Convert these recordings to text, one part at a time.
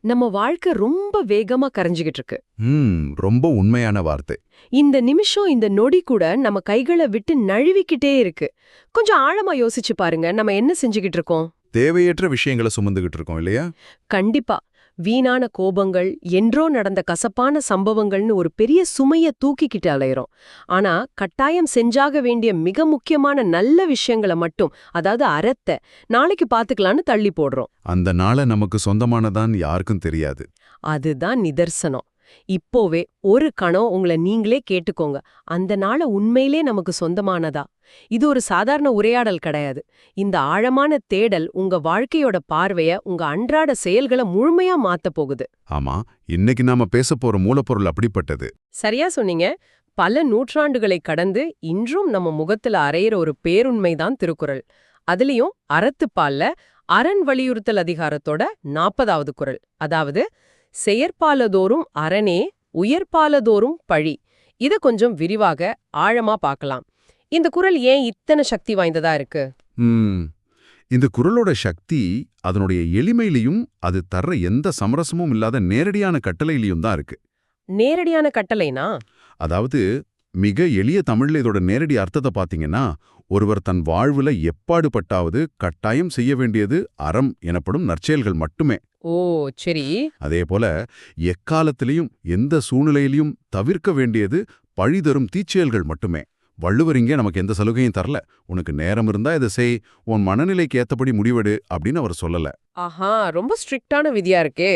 நம்ம வாழ்க்கை ரொம்ப வேகமா கரைஞ்சுகிட்டு இருக்கு. ரொம்ப உண்மையான வார்த்தை. இந்த நிமிஷம் இந்த நொடி கூட நம்ம கைகளை விட்டு நழுவிக்கிட்டே இருக்கு. கொஞ்சம் ஆழமா யோசிச்சு பாருங்க, நம்ம என்ன செஞ்சுகிட்டு இருக்கோம்? தேவையற்ற விஷயங்களை சுமந்துகிட்டு இருக்கோம் இல்லையா? கண்டிப்பா. வீணான கோபங்கள், என்றோ நடந்த கசப்பான சம்பவங்கள்னு ஒரு பெரிய சுமைய தூக்கிக்கிட்டு அலையறோம். ஆனா கட்டாயம் செஞ்சாக வேண்டிய மிக முக்கியமான நல்ல விஷயங்களை மட்டும், அதாவது அறத்தை, நாளைக்கு பாத்துக்கலான்னு தள்ளி போடுறோம். அந்த நாளை நமக்கு சொந்தமானதான் யாருக்கும் தெரியாது. அதுதான் நிதர்சனம். இப்போவே ஒரு கணம் உங்களை நீங்களே கேட்டுக்கோங்க, அந்த நாளை உண்மையிலே நமக்கு சொந்தமானதா? இது ஒரு சாதாரண உரையாடல் கிடையாது. இந்த ஆழமான தேடல் உங்க வாழ்க்கையோட பார்வைய, உங்க அன்றாட செயல்களை முழுமையா மாத்த போகுது. ஆமா, இன்னைக்கு நாம பேச போற மூலப்பொருள் அப்படிப்பட்டது. சரியா சொன்னீங்க. பல நூற்றாண்டுகளை கடந்து இன்றும் நம்ம முகத்துல அறையிற ஒரு பேருண்மைதான் திருக்குறள். அதுலயும் அறத்துப்பால்ல அரண் வலியுறுத்தல் அதிகாரத்தோட 40வது குறள், அதாவது செயற்பாலதோறும் அரணே உயர்பாலதோறும் பழி. இத கொஞ்சம் விரிவாக ஆழமா பார்க்கலாம். இந்த குறள் ஏன் இத்தனை சக்தி வாய்ந்ததா இருக்கு? இந்த குறளோட சக்தி அதனுடைய எளிமையிலையும் அது தர்ற எந்த சமரசமும் இல்லாத நேரடியான கட்டளையிலையும் தான் இருக்கு. நேரடியான கட்டளைனா? அதாவது மிக எளிய தமிழ்ல இதோட நேரடி அர்த்தத்தை பாத்தீங்கன்னா, ஒருவர் தன் வாழ்வுல எப்பாடுபட்டாவது கட்டாயம் செய்ய வேண்டியது அறம் எனப்படும் நற்செயல்கள் மட்டுமே. ஓ சரி. அதே போல எக்காலத்திலையும் எந்த சூழ்நிலையிலையும் தவிர்க்க வேண்டியது பழிதரும் தீச்செயல்கள் மட்டுமே. வள்ளுவர் இங்கே நமக்கு எந்த சலுகையும் தரல. உனக்கு நேரம் இருந்தா இதை செய், உன் மனநிலைக்கு ஏத்தபடி முடிவெடு அப்படின்னு அவர் சொல்லல. ஆஹா, ரொம்ப ஸ்ட்ரிக்டான விதியா இருக்கே.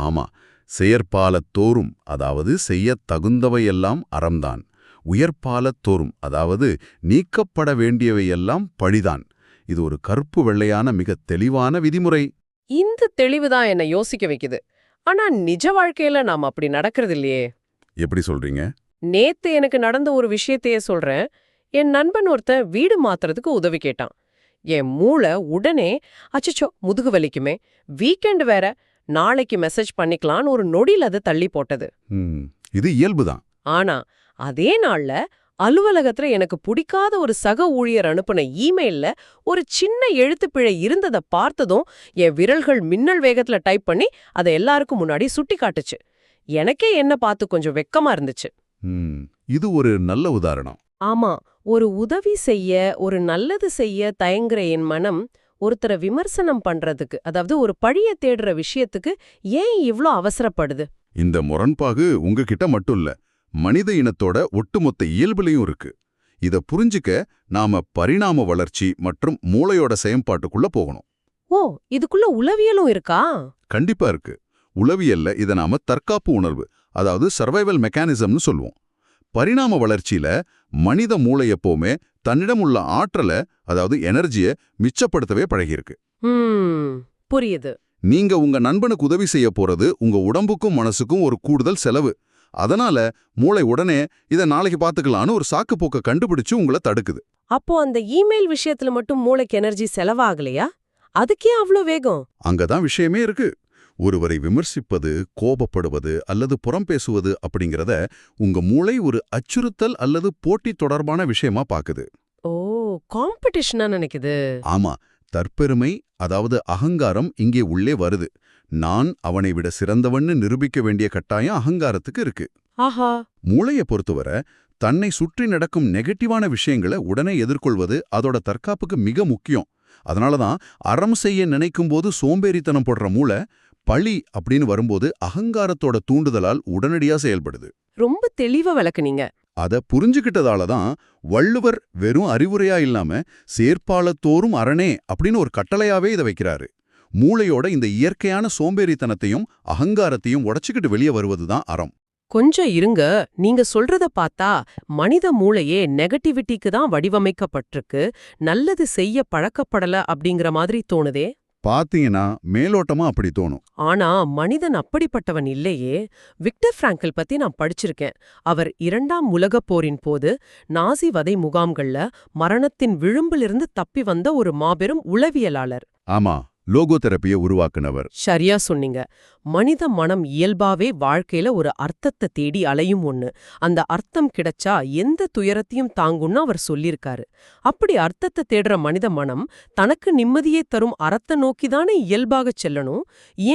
ஆமா, செயற்பாலத் தோறும், அதாவது செய்ய தகுந்தவையெல்லாம் அறம்தான். உயர்பாலத் தோறும், அதாவது நீக்கப்பட வேண்டியவையெல்லாம் பழிதான். இது ஒரு கருப்பு வெள்ளையான மிக தெளிவான விதிமுறை. இந்த தெளிவுதான் என்ன யோசிக்க வைக்குது. ஆனா நிஜ வாழ்க்கையில நாம அப்படி நடக்கிறது இல்லையே. எப்படி சொல்றீங்க? நேத்து எனக்கு நடந்த ஒரு விஷயத்தையே சொல்றேன். என் நண்பன் ஒருத்தன் வீடு மாத்துறதுக்கு உதவி கேட்டான். என் மூளை உடனே அச்சச்சோ முதுகு வலிக்குமே, வீக்கெண்ட் வேற, நாளைக்கு மெசேஜ் பண்ணிக்கலான்னு ஒரு நொடியில் அதை தள்ளி போட்டது. இது இயல்புதான். ஆனா அதே நாள்ல அலுவலகத்துல எனக்கு பிடிக்காத ஒரு சக ஊழியர் அனுப்புன இமெயில்ல ஒரு சின்ன எழுத்துப்பிழை இருந்ததை பார்த்ததும் என் விரல்கள் மின்னல் வேகத்துல டைப் பண்ணி அதை எல்லாருக்கும் முன்னாடி சுட்டி காட்டுச்சு. எனக்கே என்ன பார்த்து கொஞ்சம் வெக்கமா இருந்துச்சு. இது ஒரு நல்ல உதாரணம். ஆமா, ஒரு உதவி செய்ய, ஒரு நல்லது செய்ய தயங்குற என் மனம் ஒருத்தரை விமர்சனம் பண்றதுக்கு, அதாவது ஒரு பழிய தேடுற விஷயத்துக்கு ஏன் இவ்ளோ அவசரப்படுது? இந்த முரண்பாகு உங்ககிட்ட மட்டும் இல்ல, மனித இனத்தோட ஒட்டுமொத்த இயல்புலையும் இருக்கு. இத புரிஞ்சுக்க நாம பரிணாம வளர்ச்சி மற்றும் மூளையோட செயல்பாட்டுக்குள்ள போகணும். ஓ, இதுக்குள்ள உளவியலும் இருக்கா? கண்டிப்பா இருக்கு. உளவியல்ல இத நாம தற்காப்பு உணர்வு, அதாவது சர்வைவல் மெக்கானிசம்னு சொல்லுவோம். பரிணாம வளர்ச்சியில மனித மூளை எப்பவுமே தன்னிடம் உள்ள ஆற்றலை, அதாவது எனர்ஜியை மிச்சப்படுத்தவே பழகியிருக்கு. புரியுது. நீங்க உங்க நண்பனுக்கு உதவி செய்ய போறது உங்க உடம்புக்கும் மனசுக்கும் ஒரு கூடுதல் செலவு. அதனால மூளை உடனே இதை நாளைக்கு பாத்துக்கலான்னு ஒரு சாக்கு போக்க கண்டுபிடிச்சு உங்களை தடுக்குது. அப்போ அந்த இமெயில் விஷயத்துல மட்டும் மூளைக்கு எனர்ஜி செலவாகலையா? அதுக்கே அவ்வளோ வேகம்? அங்கதான் விஷயமே இருக்கு. ஒருவரை விமர்சிப்பது, கோபப்படுவது அல்லது புறம் பேசுவது அப்படிங்கிறத உங்க மூளை ஒரு அச்சுறுத்தல் அல்லது போட்டி தொடர்பான விஷயமா பாக்குது. ஓ, காம்படிஷனா நினைக்குது. ஆமா, தற்பெருமை, அதாவது அகங்காரம் இங்கே உள்ளே வருது. நான் அவனை விட சிறந்தவன்னு நிரூபிக்க வேண்டிய கட்டாயம் அகங்காரத்துக்கு இருக்கு. ஆஹா. மூளைய பொறுத்தவரை தன்னை சுற்றி நடக்கும் நெகட்டிவான விஷயங்களை உடனே எதிர்கொள்வது அதோட தற்காப்புக்கு மிக முக்கியம். அதனாலதான் அறம் செய்ய நினைக்கும் போது சோம்பேறித்தனம் போடுற மூளை பழி அப்படின்னு வரும்போது அகங்காரத்தோட தூண்டுதலால் உடனடியா செயல்படுது. ரொம்ப தெளிவா விளக்குனீங்க. அத புரிஞ்சுகிட்டதாலதான் வள்ளுவர் வெறும் அறிவுரையா இல்லாம செயற்பாலத்தோறும் அரணே அப்படின்னு ஒரு கட்டளையாவே இதை வைக்கிறாரு. மூளையோட இந்த இயற்கையான சோம்பேறித்தனத்தையும் அகங்காரத்தையும் உடைச்சுக்கிட்டு வெளியே வருவதுதான் அறம். கொஞ்சம் இருங்க, நீங்க சொல்றத பார்த்தா மனித மூளையே நெகட்டிவிட்டிக்கு தான் வடிவமைக்கப்பட்டிருக்கு, நல்லது செய்ய பழக்கப்படல அப்படிங்கிற மாதிரி தோணுதே. பாத்தீங்கன்னா மேலோட்டமா அப்படி தோணும். ஆனா மனிதன் அப்படிப்பட்டவன் இல்லையே. விக்டர் பிராங்கல் பத்தி நான் படிச்சிருக்கேன். அவர் 2ஆம் உலகப் போரின் போது நாசி வதை முகாம்கள்ல மரணத்தின் விளிம்பிலிருந்து தப்பி வந்த ஒரு மாபெரும் உளவியலாளர். ஆமா, லோகோதெரப்பியை உருவாக்குனவர். சரியா சொன்னீங்க. மனித மனம் இயல்பாவே வாழ்க்கையில ஒரு அர்த்தத்தை தேடி அலையும் ஒண்ணு. அந்த அர்த்தம் கிடைச்சா எந்த துயரத்தையும் தாங்கும்னு அவர் சொல்லியிருக்காரு. அப்படி அர்த்தத்தை தேடுற மனித மனம் தனக்கு நிம்மதியை தரும் அறத்தை நோக்கிதானே இயல்பாகச் செல்லணும்.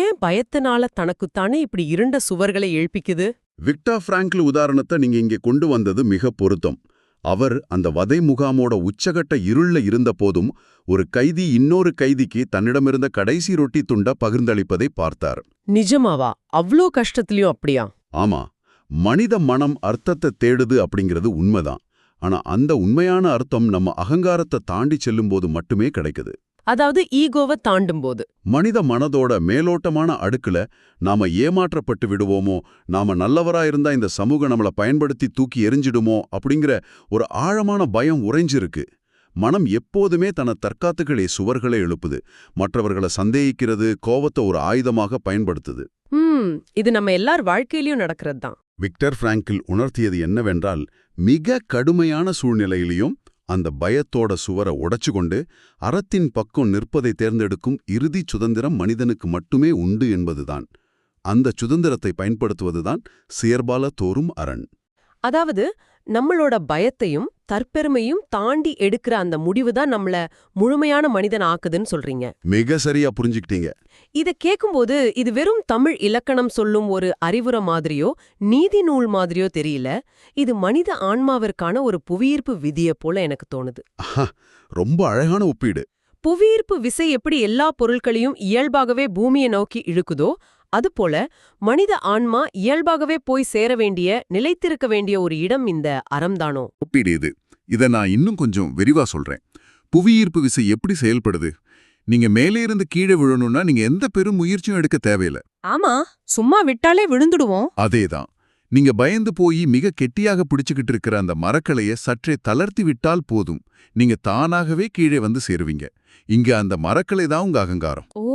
ஏன் பயத்தினால தனக்குத்தானே இப்படி இருண்ட சுவர்களை எழுப்பிக்குது? விக்டர் பிராங்க்ல் உதாரணத்தை நீங்க இங்கே கொண்டு வந்தது மிக பொருத்தம். அவர் அந்த வதை முகாமோட உச்சகட்ட இருள்ல இருந்த போதும் ஒரு கைதி இன்னொரு கைதிக்கு தன்னிடமிருந்த கடைசி ரொட்டி துண்ட பகிர்ந்தளிப்பதை பார்த்தார். நிஜமாவா? அவ்ளோ கஷ்டத்திலயும் அப்படியா? ஆமா, மனித மனம் அர்த்தத்தை தேடுது அப்படிங்கிறது உண்மைதான். ஆனா அந்த உண்மையான அர்த்தம் நம்ம அகங்காரத்தை தாண்டி செல்லும்போது மட்டுமே கிடைக்குது. அதாவது ஈகோவை தாண்டும் போது. மனித மனதோட மேலோட்டமான அடுக்குல நாம ஏமாற்றப்பட்டு விடுவோமோ, நாம நல்லவரா இருந்தா இந்த சமூகம் நம்மள பயன்படுத்தி தூக்கி எரிஞ்சிடுமோ அப்படிங்கிற ஒரு ஆழமான பயம் உறைஞ்சிருக்கு. மனம் எப்போதுமே தன தற்காத்துக்களே சுவர்களை எழுப்புது. மற்றவர்களை சந்தேகிக்கிறது, கோவத்தை ஒரு ஆயுதமாக பயன்படுத்துது. இது நம்ம எல்லார் வாழ்க்கையிலயும் நடக்கிறது தான். விக்டர் பிராங்கில் உணர்த்தியது என்னவென்றால், மிக கடுமையான சூழ்நிலையிலையும் அந்த பயத்தோட சுவரை உடைச்சுக்கொண்டு அறத்தின் பக்கம் நிற்பதை தேர்ந்தெடுக்கும் இறுதி சுதந்திரம் மனிதனுக்கு மட்டுமே உண்டு என்பதுதான். அந்த சுதந்திரத்தை பயன்படுத்துவதுதான் செயற்பால தோறும் அரண். அதாவது நம்மளோட பயத்தையும் தற்பெருமையும் தாண்டி எடுக்கிற அந்த முடிவு தான் நம்மள முழுமையான மனிதன் ஆக்குதுன்னு சொல்றீங்க. மிக சரியா புரிஞ்சுக்கிட்டீங்க. இத கேக்கும்போது இது வெறும் தமிழ் இலக்கணம் சொல்லும் ஒரு அறிவுரை மாதிரியோ நீதி நூல் மாதிரியோ தெரியல. இது மனித ஆன்மாவிற்கான ஒரு புவியீர்ப்பு விதியை போல எனக்கு தோணுது. ரொம்ப அழகான ஒப்பீடு. புவியீர்ப்பு விசை எப்படி எல்லா பொருட்களையும் இயல்பாகவே பூமியை நோக்கி இழுக்குதோ, அதுபோல மனித ஆன்மா இயல்பாகவே போய் சேர வேண்டிய, நிலைத்திருக்க வேண்டிய ஒரு இடம் இந்த அறம்தானோ? ஒப்பீடு இது. இதை நான் இன்னும் கொஞ்சம் விரிவா சொல்றேன். புவியீர்ப்பு விசை எப்படி செயல்படுது? நீங்க மேலே இருந்து கீழே விழணும்னா நீங்க எந்த பெரும் முயற்சியும் எடுக்க தேவையில்லை. ஆமா, சும்மா விட்டாலே விழுந்துடுவோம். அதேதான். நீங்க பயந்து போய் மிக கெட்டியாக பிடிச்சுக்கிட்டு இருக்கிற அந்த மரக்கலையை சற்றே தளர்த்தி விட்டால் போதும், நீங்க தானாகவே கீழே வந்து சேருவீங்க. இங்க அந்த மரக்கலை தான் உங்க அகங்காரம். ஓ,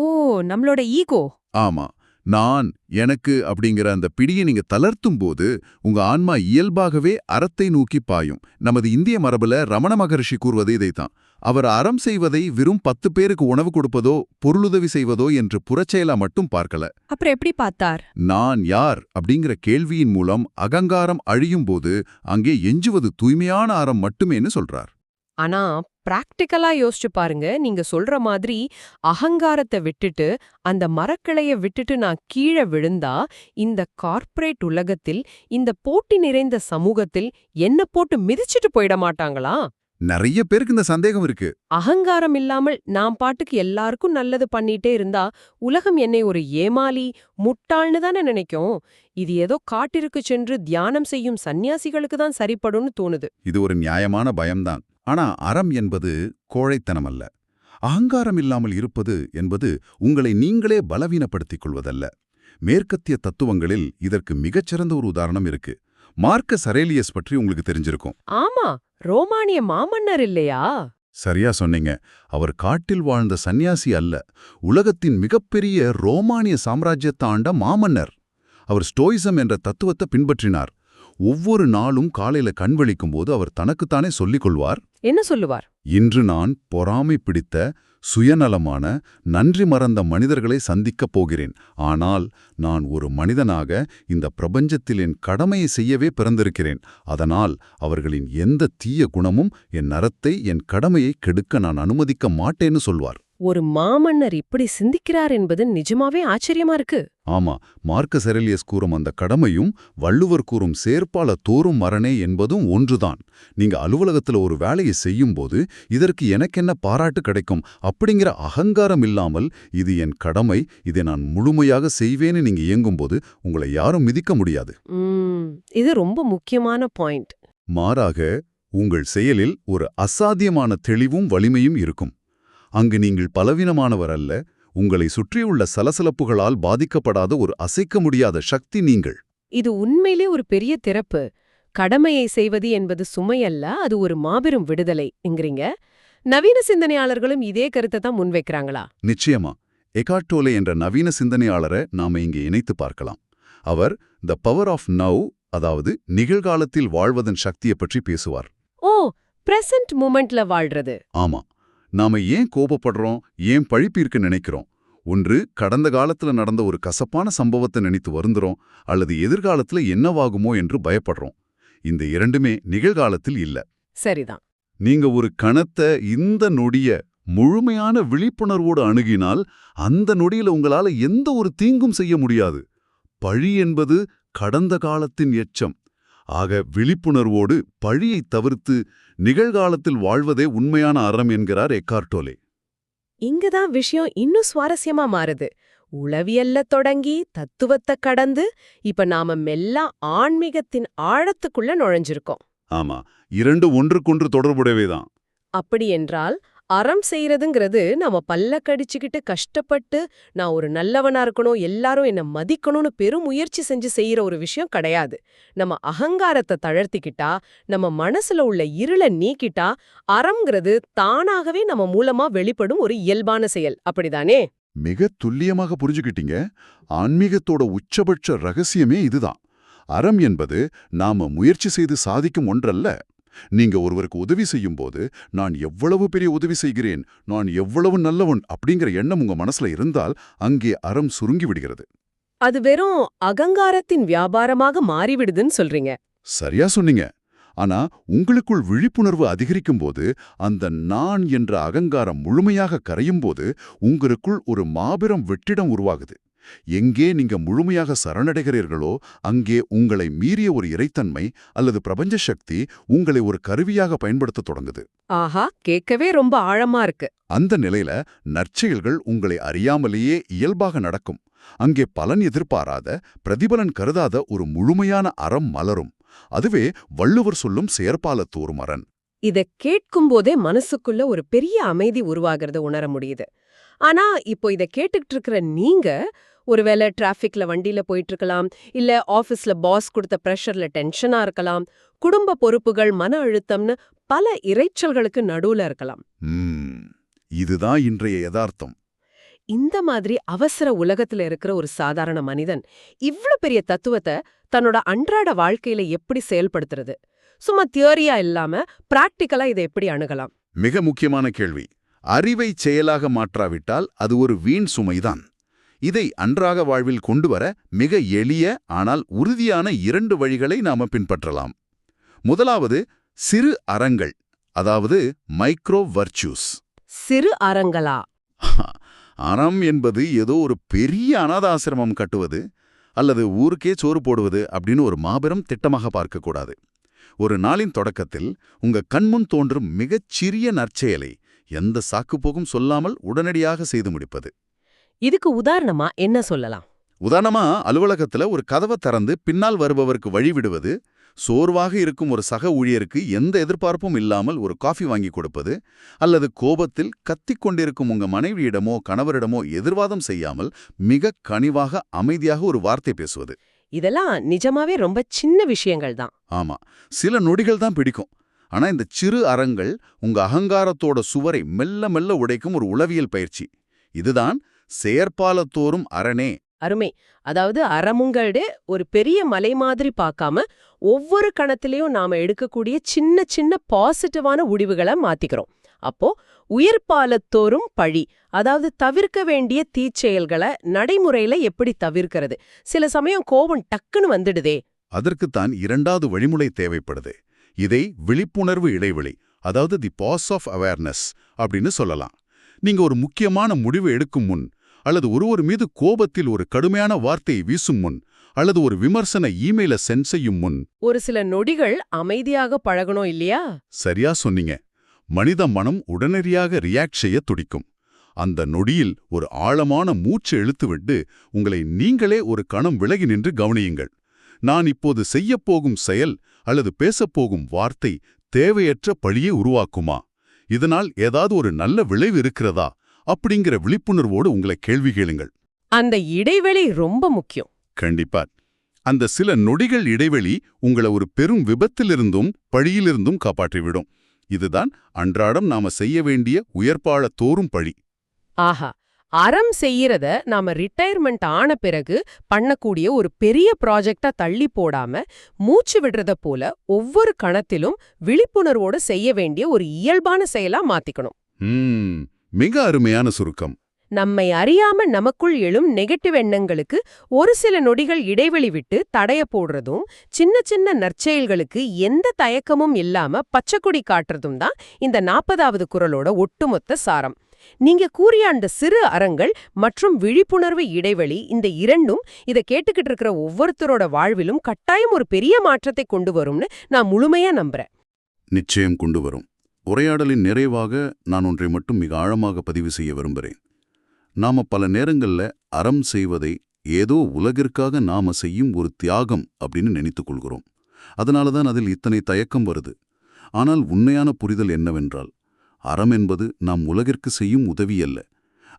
நம்மளோட ஈகோ. ஆமா, நான், எனக்கு அப்படிங்கிற அந்த பிடியை நீங்க தளர்த்தும் போது உங்க ஆன்மா இயல்பாகவே அறத்தை நோக்கி பாயும். நமது இந்திய மரபுல ரமண மகரிஷி கூறுவது இதைத்தான். அவர் அறம் செய்வதை வெறும் 10 பேருக்கு உணவு கொடுப்பதோ பொருளுதவி செய்வதோ என்று புறச்செயலா மட்டும் பார்க்கல. அப்புறம் எப்படி பார்த்தார்? நான் யார் அப்படிங்கிற கேள்வியின் மூலம் அகங்காரம் அழியும் போது அங்கே எஞ்சுவது தூய்மையான அறம் மட்டுமேன்னு சொல்றார். ஆனா பிராக்டிக்கலா யோசிச்சு பாருங்க. நீங்க சொல்ற மாதிரி அகங்காரத்தை விட்டுட்டு அந்த மரக்கிளைய விட்டுட்டு நான் கீழே விழுந்தா இந்த கார்ப்பரேட் உலகத்தில், இந்த போட்டி நிறைந்த சமூகத்தில் என்ன போட்டு மிதிச்சிட்டு போயிட மாட்டாங்களா? நிறைய பேருக்கு இந்த சந்தேகம் இருக்கு. அகங்காரம் இல்லாமல் நான் பாட்டுக்கு எல்லாருக்கும் நல்லது பண்ணிட்டே இருந்தா உலகம் என்னை ஒரு ஏமாளி, முட்டாள்னு தானே நினைக்கும். இது ஏதோ காட்டிற்கு சென்று தியானம் செய்யும் சந்நியாசிகளுக்கு தான் சரிப்படும்னு தோணுது. இது ஒரு நியாயமான பயம்தான். ஆனா அறம் என்பது கோழைத்தனம் அல்ல. அகங்காரம் இல்லாமல் இருப்பது என்பது உங்களை நீங்களே பலவீனப்படுத்திக் கொள்வதல்ல. மேற்கத்திய தத்துவங்களில் இதற்கு மிகச்சிறந்த ஒரு உதாரணம் இருக்கு. மார்க்கஸ் அரேலியஸ் பற்றி உங்களுக்கு தெரிஞ்சிருக்கும். ஆமா, ரோமானிய மாமன்னர் இல்லையா? சரியா சொன்னீங்க. அவர் காட்டில் வாழ்ந்த சந்நியாசி அல்ல, உலகத்தின் மிகப்பெரிய ரோமானிய சாம்ராஜ்யத்தை ஆண்ட மாமன்னர். அவர் ஸ்டோயிசம் என்ற தத்துவத்தை பின்பற்றினார். ஒவ்வொரு நாளும் காலையில கண்வழிக்கும் போது அவர் தனக்குத்தானே சொல்லிக் கொள்வார். என்ன சொல்லுவார்? இன்று நான் பொறாமை பிடித்த, சுயநலமான, நன்றி மறந்த மனிதர்களை சந்திக்கப் போகிறேன். ஆனால் நான் ஒரு மனிதனாக இந்த பிரபஞ்சத்தில் என் கடமையை செய்யவே பிறந்திருக்கிறேன். அதனால் அவர்களின் எந்த தீய குணமும் என் அறத்தை, என் கடமையை கெடுக்க நான் அனுமதிக்க மாட்டேன்னு சொல்வார். ஒரு மாமன்னர் இப்படி சிந்திக்கிறார் என்பது நிஜமாவே ஆச்சரியமா இருக்கு. ஆமா, மார்க்கஸ் அரேலியஸ் கூறும் அந்த கடமையும் வள்ளுவர் கூறும் செயற்பால தோறும் மரணே என்பதும் ஒன்றுதான். நீங்க அலுவலகத்துல ஒரு வேலையை செய்யும்போது இதற்கு எனக்கென்ன பாராட்டு கிடைக்கும் அப்படிங்கிற அகங்காரம் இல்லாமல் இது என் கடமை, இதை நான் முழுமையாக செய்வேன்னு நீங்க இயங்கும்போது உங்களை யாரும் மிதிக்க முடியாது. இது ரொம்ப முக்கியமான பாயிண்ட். மாறாக உங்கள் செயலில் ஒரு அசாத்தியமான தெளிவும் வலிமையும் இருக்கும். அங்கு நீங்கள் பலவீனமானவர் அல்ல, உங்களை சுற்றியுள்ள சலசலப்புகளால் பாதிக்கப்படாத ஒரு அசைக்க முடியாத சக்தி நீங்கள். இது உண்மையிலே ஒரு பெரிய திறப்பு. கடமையை செய்வது என்பது சுமையல்ல, அது ஒரு மாபெரும் விடுதலை என்கிறீங்க. நவீன சிந்தனையாளர்களும் இதே கருத்தை தான் முன்வைக்கிறாங்களா? நிச்சயமா. எக்கார்ட் டோலே என்ற நவீன சிந்தனையாளரை நாம இங்கே இணைத்து பார்க்கலாம். அவர் த பவர் ஆஃப் நவ், அதாவது நிகழ்காலத்தில் வாழ்வதன் சக்தியை பற்றி பேசுவார். ஓ, பிரசன்ட் மூமெண்ட்ல வாழ்றது. ஆமா, நாம ஏன் கோபப்படுறோம், ஏன் பழிப்பீர்க்க நினைக்கிறோம்? ஒன்று கடந்த காலத்துல நடந்த ஒரு கசப்பான சம்பவத்தை நினைத்து வருந்துறோம், அல்லது எதிர்காலத்துல என்னவாகுமோ என்று பயப்படுறோம். இந்த இரண்டுமே நிகழ்காலத்தில் இல்ல. சரிதான். நீங்க ஒரு கணத்தை இந்த நொடிய முழுமையான விழிப்புணர்வோடு அணுகினால் அந்த நொடியில உங்களால எந்த ஒரு தீங்கும் செய்ய முடியாது. பழி என்பது கடந்த காலத்தின் எச்சம். ஆக விழிப்புணர்வோடு பழியை தவிர்த்து நிகழ்காலத்தில் வாழ்வதே உண்மையான அறம் என்கிறார் எக்கார்ட் டோலே. இங்கதான் விஷயம் இன்னும் சுவாரஸ்யமா மாறுது. உளவியல்ல தொடங்கி தத்துவத்தை கடந்து இப்ப நாம மெல்ல ஆன்மீகத்தின் ஆழத்துக்குள்ள நுழைஞ்சிருக்கோம். ஆமா, இரண்டு ஒன்றுக்கொன்று தொடர்புடையவைதான். அப்படி என்றால் அறம் செய்யறதுங்கிறது நாம பல்ல கடிச்சுக்கிட்டு கஷ்டப்பட்டு நான் ஒரு நல்லவனா இருக்கணும், எல்லாரும் என்ன மதிக்கணும்னு பெரும் முயற்சி செஞ்சு செய்யற ஒரு விஷயம் கிடையாது. நம்ம அகங்காரத்தை தளர்த்திக்கிட்டா, நம்ம மனசுல உள்ள இருளை நீக்கிட்டா, அறம்ங்கிறது தானாகவே நம்ம மூலமா வெளிப்படும் ஒரு இயல்பான செயல். அப்படிதானே? மிக துல்லியமாக புரிஞ்சுக்கிட்டீங்க. ஆன்மீகத்தோட உச்சபட்ச ரகசியமே இதுதான். அறம் என்பது நாம முயற்சி செய்து சாதிக்கும் ஒன்றல்ல. நீங்க ஒருவருக்கு உதவி செய்யும்போது, நான் எவ்வளவு பெரிய உதவி செய்கிறேன், நான் எவ்வளவு நல்லவன் அப்படிங்கிற எண்ணம் உங்க மனசுல இருந்தால் அங்கே அறம் சுருங்கி விடுகிறது. அது வெறும் அகங்காரத்தின் வியாபாரமாக மாறிவிடுதுன்னு சொல்றீங்க. சரியா சொன்னீங்க. ஆனா உங்களுக்குள் விழிப்புணர்வு அதிகரிக்கும்போது, அந்த நான் என்ற அகங்காரம் முழுமையாக கரையும்போது உங்களுக்குள் ஒரு மாபெரும் வெற்றிடம் உருவாகுது. எங்கே நீங்க முழுமையாக சரணடைகிறீர்களோ அங்கே உங்களை மீறிய ஒரு இறைத்தன்மை அல்லது பிரபஞ்ச சக்தி உங்களை ஒரு கருவியாக பயன்படுத்த தொடங்குது. ஆஹா, கேட்கவே ரொம்ப ஆழமா இருக்கு. அந்த நிலையில நற்செயல்கள் உங்களை அறியாமலேயே இயல்பாக நடக்கும். அங்கே பலன் எதிர்பாராத, பிரதிபலன் கருதாத ஒரு முழுமையான அறம் மலரும். அதுவே வள்ளுவர் சொல்லும் செயற்பாலத்தோறும் அரண். இத கேட்கும்போதே மனசுக்குள்ள ஒரு பெரிய அமைதி உருவாகிறத உணர முடியுது. ஆனா இப்போ இத கேட்டுக்கிட்டு இருக்கிற நீங்க ஒருவேளை டிராஃபிக்ல வண்டியில போயிட்டு இருக்கலாம், இல்ல ஆபீஸ்ல பாஸ் கொடுத்த பிரஷர்ல டென்ஷனா இருக்கலாம், குடும்ப பொறுப்புகள், மன அழுத்தம்னு பல இரைச்சல்களுக்கு நடுவுல இருக்கலாம். இதுதான் இன்றைய யதார்த்தம். இந்த மாதிரி அவசர உலகத்துல இருக்கிற ஒரு சாதாரண மனிதன் இவ்ளோ பெரிய தத்துவத்தை தன்னோட அன்றாட வாழ்க்கையில எப்படி செயல்படுத்துறது? சும்மா தியரியா இல்லாம பிராக்டிக்கலா இதை எப்படி அணுகலாம்? மிக முக்கியமான கேள்வி. அறிவை செயலாக மாற்றாவிட்டால் அது ஒரு வீண் சுமைதான். இதை அன்றாக வாழ்வில் கொண்டு வர மிக எளிய ஆனால் உறுதியான 2 வழிகளை நாம பின்பற்றலாம். முதலாவது, சிறு அறங்கள், அதாவது மைக்ரோ வர்ச்சூஸ். சிறு அறங்களா? அறம் என்பது ஏதோ ஒரு பெரிய அனாதாசிரமம் கட்டுவது அல்லது ஊருக்கே சோறு போடுவது அப்படின்னு ஒரு மாபெரும் திட்டமாக பார்க்கக்கூடாது. ஒரு நாளின் தொடக்கத்தில் உங்க கண்முன் தோன்றும் மிகச் சிறிய நற்செயலை எந்த சாக்குப்போக்கும் சொல்லாமல் உடனடியாக செய்து முடிப்பது. இதுக்கு உதாரணமா என்ன சொல்லலாம்? உதாரணமா, அலுவலகத்துல ஒரு கதவை திறந்து பின்னால் வருபவருக்கு வழி விடுவது, சோர்வாக இருக்கும் ஒரு சக ஊழியருக்கு எந்த எதிர்பார்ப்பும் இல்லாமல் ஒரு காஃபி வாங்கி கொடுப்பது, அல்லது கோபத்தில் கத்திக் கொண்டிருக்கும் உங்க மனைவியிடமோ கணவரிடமோ எதிர்வாதம் செய்யாமல் மிக கனிவாக அமைதியாக ஒரு வார்த்தை பேசுவது. இதெல்லாம் நிஜமாவே ரொம்ப சின்ன விஷயங்கள் தான். ஆமா, சில நொடிகள் தான் பிடிக்கும். ஆனா இந்த சிறு அறங்கள் உங்க அகங்காரத்தோட சுவரை மெல்ல மெல்ல உடைக்கும் ஒரு உளவியல் பயிற்சி. இதுதான் செயற்பாலத்தோறும் அரணே. அருமை. அதாவது அறமுங்கள்டு ஒரு பெரிய மலை மாதிரி பார்க்காம ஒவ்வொரு கணத்திலையும் நாம எடுக்கக்கூடிய சின்ன சின்ன பாசிட்டிவான முடிவுகளை மாத்திக்கிறோம். அப்போ உயிர்ப்பாலத்தோறும் பழி, அதாவது தவிர்க்க வேண்டிய தீச்செயல்களை நடைமுறையில எப்படி தவிர்க்கிறது? சில சமயம் கோபம் டக்குன்னு வந்துடுதே. அதற்குத்தான் 2வது வழிமுறை தேவைப்படுது. இதை விழிப்புணர்வு இடைவெளி, அதாவது தி பாஸ் ஆஃப் அவேர்னஸ் அப்படின்னு சொல்லலாம். நீங்க ஒரு முக்கியமான முடிவு எடுக்கும் முன், அல்லது ஒருவர் மீது கோபத்தில் ஒரு கடுமையான வார்த்தையை வீசும் முன், அல்லது ஒரு விமர்சன இமெயில சென்ட் செய்யும் முன் ஒரு சில நொடிகள் அமைதியாக பழகணும் இல்லையா? சரியா சொன்னீங்க. மனித மனம் உடனடியாக ரியாக்ட் செய்ய துடிக்கும். அந்த நொடியில் ஒரு ஆழமான மூச்சு இழுத்துவிட்டு உங்களை நீங்களே ஒரு கணம் விலகி நின்று கவனியுங்கள். நான் இப்போது செய்யப்போகும் செயல் அல்லது பேசப்போகும் வார்த்தை தேவையற்ற பழியை உருவாக்குமா? இதனால் ஏதாவது ஒரு நல்ல விளைவு இருக்கிறதா? அப்படிங்கிற விழிப்புணர்வோடு உங்களை கேள்வி கேளுங்கள். அந்த இடைவெளி ரொம்ப முக்கியம். கண்டிப்பா. அந்த சில நொடிகள் இடைவெளி உங்களை ஒரு பெரும் விபத்திலிருந்தும் பழியிலிருந்தும் காப்பாற்றிவிடும். இதுதான் அன்றாடம் நாம செய்ய வேண்டிய உயர்ப்பாலத்தோறும் பழி. ஆஹா, அறம் செய்யறத நாம ரிட்டையர்மெண்ட் ஆன பிறகு பண்ணக்கூடிய ஒரு பெரிய ப்ராஜெக்டா தள்ளி போடாம மூச்சு விடுறத போல ஒவ்வொரு கணத்திலும் விழிப்புணர்வோட செய்ய வேண்டிய ஒரு இயல்பான செயலா மாத்திக்கணும். மிக அருமையான சுருக்கம். நம்மை அறியாம நமக்குள் எழும் நெகட்டிவ் எண்ணங்களுக்கு ஒரு சில நொடிகள் இடைவெளி விட்டு தடைய போடுறதும், சின்ன சின்ன நற்செயல்களுக்கு எந்த தயக்கமும் இல்லாம பச்சைக்கொடி காட்டுறதும் தான் இந்த 40வது குறளோட ஒட்டுமொத்த சாரம். நீங்க கூறிய அந்த சிறு அறங்கள் மற்றும் விழிப்புணர்வு இடைவெளி, இந்த இரண்டும் இதை கேட்டுக்கிட்டு இருக்கிற ஒவ்வொருத்தரோட வாழ்விலும் கட்டாயம் ஒரு பெரிய மாற்றத்தை கொண்டு வரும்னு நான் முழுமையா நம்புறேன். நிச்சயம் கொண்டு வரும். உரையாடலின் நிறைவாக நான் ஒன்றை மட்டும் மிக ஆழமாக பதிவு செய்ய விரும்புகிறேன். நாம பல நேரங்கள்ல அறம் செய்வதை ஏதோ உலகிற்காக நாம செய்யும் ஒரு தியாகம் அப்படின்னு நினைத்துக் கொள்கிறோம். அதனாலதான் அதில் இத்தனை தயக்கம் வருது. ஆனால் உண்மையான புரிதல் என்னவென்றால், அறம் என்பது நாம் உலகிற்கு செய்யும் உதவி அல்ல,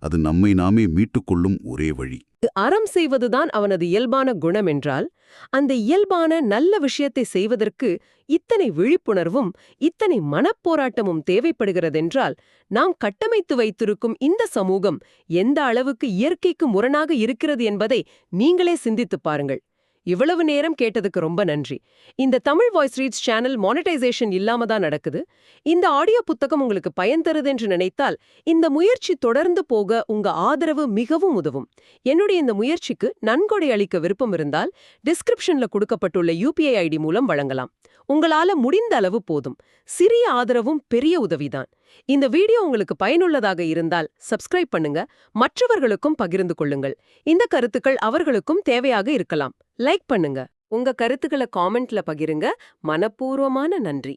அது நம்மை நாமே மீட்டுக்கொள்ளும் ஒரே வழி. அறம் செய்வதுதான் அவனது இயல்பான குணம் என்றால், அந்த இயல்பான நல்ல விஷயத்தை செய்வதற்கு இத்தனை விழிப்புணர்வும் இத்தனை மனப்போராட்டமும் தேவைப்படுகிறதென்றால், நாம் கட்டமைத்து வைத்திருக்கும் இந்த சமூகம் எந்த அளவுக்கு இயற்கைக்கு முரணாக இருக்கிறது என்பதை நீங்களே சிந்தித்துப் பாருங்கள். இவ்வளவு நேரம் கேட்டதுக்கு ரொம்ப நன்றி. இந்த Tamil voice reads channel monetisation இல்லாம தான் நடக்குது. இந்த ஆடியோ புத்தகம் உங்களுக்கு பயன் தருதென்று நினைத்தால், இந்த முயற்சி தொடர்ந்து போக உங்க ஆதரவு மிகவும் உதவும். என்னுடைய இந்த முயற்சிக்கு நன்கொடை அளிக்க விருப்பம் இருந்தால், டிஸ்கிரிப்ஷன்ல கொடுக்கப்பட்டுள்ள UPI ID மூலம் வழங்கலாம். உங்களால முடிந்த அளவு போதும். சிறிய ஆதரவும் பெரிய உதவிதான். இந்த வீடியோ உங்களுக்கு பயனுள்ளதாக இருந்தால் சப்ஸ்கிரைப் பண்ணுங்க, மற்றவர்களுக்கும் பகிர்ந்து கொள்ளுங்கள். இந்த கருத்துக்கள் அவர்களுக்கும் தேவையாக இருக்கலாம். லைக் பண்ணுங்க. உங்க கருத்துக்களை காமெண்ட்ல பகிருங்க. மனப்பூர்வமான நன்றி.